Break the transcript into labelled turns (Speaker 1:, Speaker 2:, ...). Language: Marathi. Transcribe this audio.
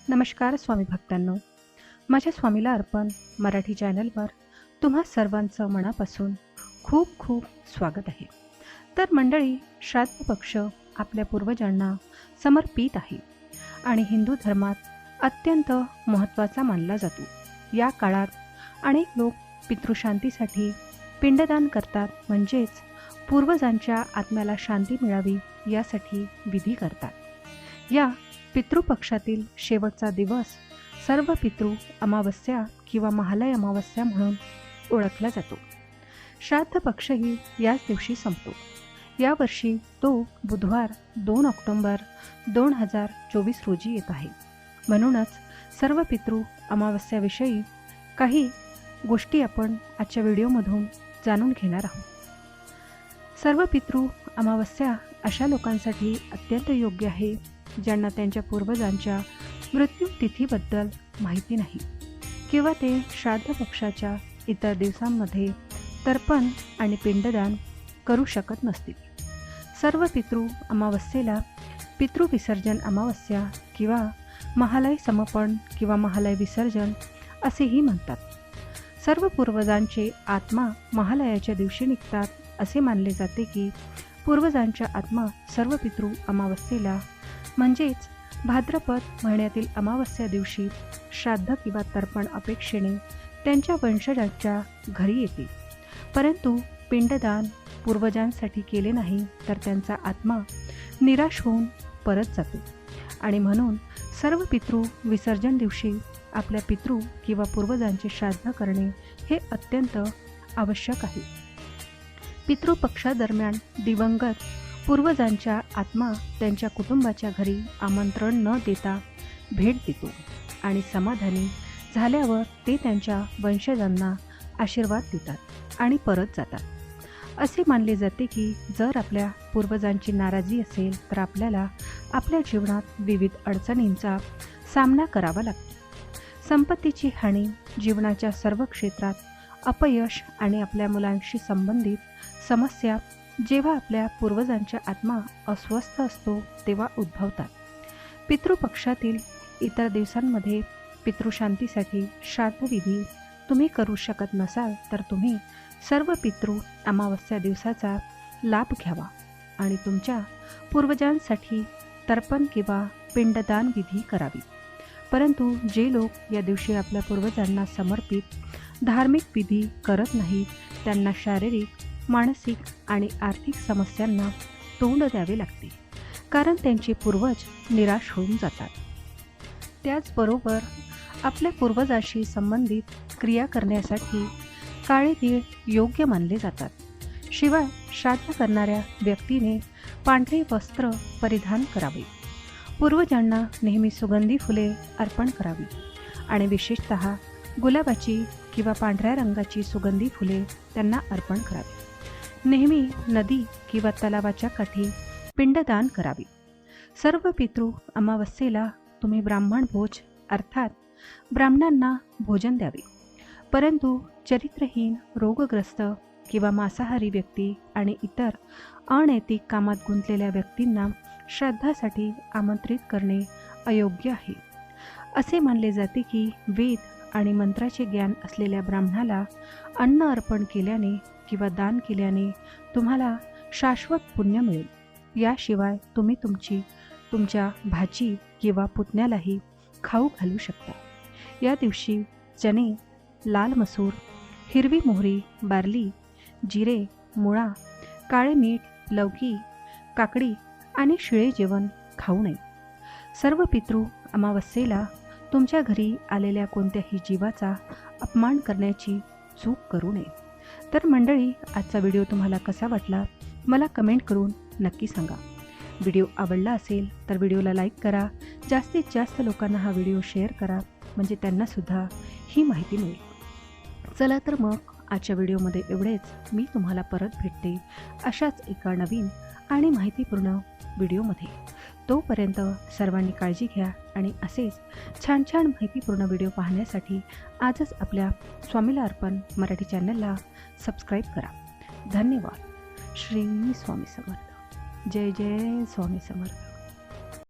Speaker 1: नमस्कार स्वामी भक्तांनो, माझ्या स्वामीला अर्पण मराठी चॅनलवर तुम्हा सर्वांचं मनापासून खूप खूप स्वागत आहे। तर मंडळी, श्राद्ध पक्ष आपल्या पूर्वजांना समर्पित आहे आणि हिंदू धर्मात अत्यंत महत्त्वाचा मानला जातो। या काळात अनेक लोक पितृशांतीसाठी पिंडदान करतात, म्हणजेच पूर्वजांच्या आत्म्याला शांती मिळावी यासाठी विधी करतात। या पितृपक्षातील शेवटचा दिवस सर्व पितृ अमावस्या किंवा महालय अमावस्या म्हणून ओळखला जातो। श्राद्ध पक्षही याच दिवशी संपतो। यावर्षी तो बुधवार 2 ऑक्टोबर 2024 रोजी येत आहे। म्हणूनच सर्व पितृ अमावस्याविषयी काही गोष्टी आपण आजच्या व्हिडिओमधून जाणून घेणार आहोत। सर्व पितृ अमावस्या अशा लोकांसाठी अत्यंत योग्य आहे ज्यांना त्यांच्या पूर्वजांच्या मृत्यू तिथीबद्दल माहिती नाही किंवा ते श्राद्ध पक्षाच्या इतर दिवसांमध्ये तर्पण आणि पिंडदान करू शकत नसतील। सर्व पितृ अमावस्येला पितृविसर्जन अमावस्या किंवा महालय समर्पण किंवा महालय विसर्जन असेही म्हणतात। सर्व पूर्वजांचे आत्मा महालयाच्या दिवशी निघतात। असे मानले जाते की पूर्वजांच्या आत्मा सर्व पितृ अमावस्येला म्हणजेच भाद्रपद महिन्यातील अमावस्या दिवशी श्राद्ध किंवा तर्पण अपेक्षेने त्यांच्या वंशजांच्या घरी येतील, परंतु पिंडदान पूर्वजांसाठी केले नाही तर त्यांचा आत्मा निराश होऊन परत जातो आणि म्हणून सर्व पितृ विसर्जन दिवशी आपल्या पितृ किंवा पूर्वजांचे श्राद्ध करणे हे अत्यंत आवश्यक आहे। पितृपक्षादरम्यान दिवंगत पूर्वजांच्या आत्मा त्यांच्या कुटुंबाच्या घरी आमंत्रण न देता भेट देतो आणि समाधानी झाल्यावर ते त्यांच्या वंशजांना आशीर्वाद देतात आणि परत जातात। असे मानले जाते की जर आपल्या पूर्वजांची नाराजी असेल तर आपल्याला आपल्या जीवनात विविध अडचणींचा सामना करावा लागतो। संपत्तीची हानी, जीवनाच्या सर्व क्षेत्रात अपयश आणि आपल्या मुलांशी संबंधित समस्या जेव्हा आपल्या पूर्वजांचा आत्मा अस्वस्थ असतो तेव्हा उद्भवतात। पितृपक्षातील इतर दिवसांमध्ये पितृशांतीसाठी श्राद्धविधी तुम्ही करू शकत नसाल तर तुम्ही सर्व पितृ अमावस्या दिवसाचा लाभ घ्यावा आणि तुमच्या पूर्वजांसाठी तर्पण किंवा पिंडदान विधी करावी। परंतु जे लोक या दिवशी आपल्या पूर्वजांना समर्पित धार्मिक विधी करत नाहीत त्यांना शारीरिक, मानसिक आणि आर्थिक समस्यांना तोंड द्यावे लागते, कारण त्यांचे पूर्वज निराश होऊन जातात। त्याचबरोबर आपल्या पूर्वजाशी संबंधित क्रिया करण्यासाठी काळे तीळ योग्य मानले जातात। शिवाय श्राद्ध करणाऱ्या व्यक्तीने पांढरे वस्त्र परिधान करावे, पूर्वजांना नेहमी सुगंधी फुले अर्पण करावी आणि विशेषतः गुलाबाची किंवा पांढऱ्या रंगाची सुगंधी फुले त्यांना अर्पण करावी। नेहमी नदी किंवा तलावाच्या काठी पिंडदान करावे। सर्व पितृ अमावस्येला तुम्ही ब्राह्मण भोज अर्थात ब्राह्मणांना भोजन द्यावे, परंतु चरित्रहीन, रोगग्रस्त किंवा मांसाहारी व्यक्ती आणि इतर अनैतिक कामात गुंतलेल्या व्यक्तींना श्राद्धासाठी आमंत्रित करणे अयोग्य आहे। असे मानले जाते की वेद आणि मंत्राचे ज्ञान असलेल्या ब्राह्मणाला अन्न अर्पण केल्याने किंवा दान केल्याने तुम्हाला शाश्वत पुण्य मिळेल। याशिवाय तुम्ही तुमच्या भाची किंवा पुतण्यालाही खाऊ घालू शकता। या दिवशी चणे, लाल मसूर, हिरवी मोहरी, बार्ली, जिरे, मुळा, काळे मीठ, लौकी, काकडी आणि शिळे जेवण खाऊ नये। सर्व पितृ अमावस्येला तुमच्या घरी आलेल्या कोणत्याही जीवाचा अपमान करण्याची चूक करू नये। तर मंडळी, आजचा व्हिडिओ तुम्हाला कसा वाटला मला कमेंट करून नक्की सांगा। व्हिडिओ आवडला असेल तर व्हिडिओला लाईक करा, जास्तीत जास्त लोकांना हा व्हिडिओ शेअर करा, म्हणजे त्यांनासुद्धा ही माहिती मिळेल। चला तर मग आजच्या व्हिडिओमध्ये एवढेच। मी तुम्हाला परत भेटते अशाच एका नवीन आणि माहितीपूर्ण व्हिडिओमध्ये। तोपर्यंत सर्वांनी काळजी घ्या आणि असेच छान छान माहितीपूर्ण व्हिडिओ पाहण्यासाठी आजच आपल्या स्वामीला अर्पण मराठी चॅनलला सबस्क्राईब करा। धन्यवाद। श्री स्वामी समर्थ। जय जय स्वामी समर्थ।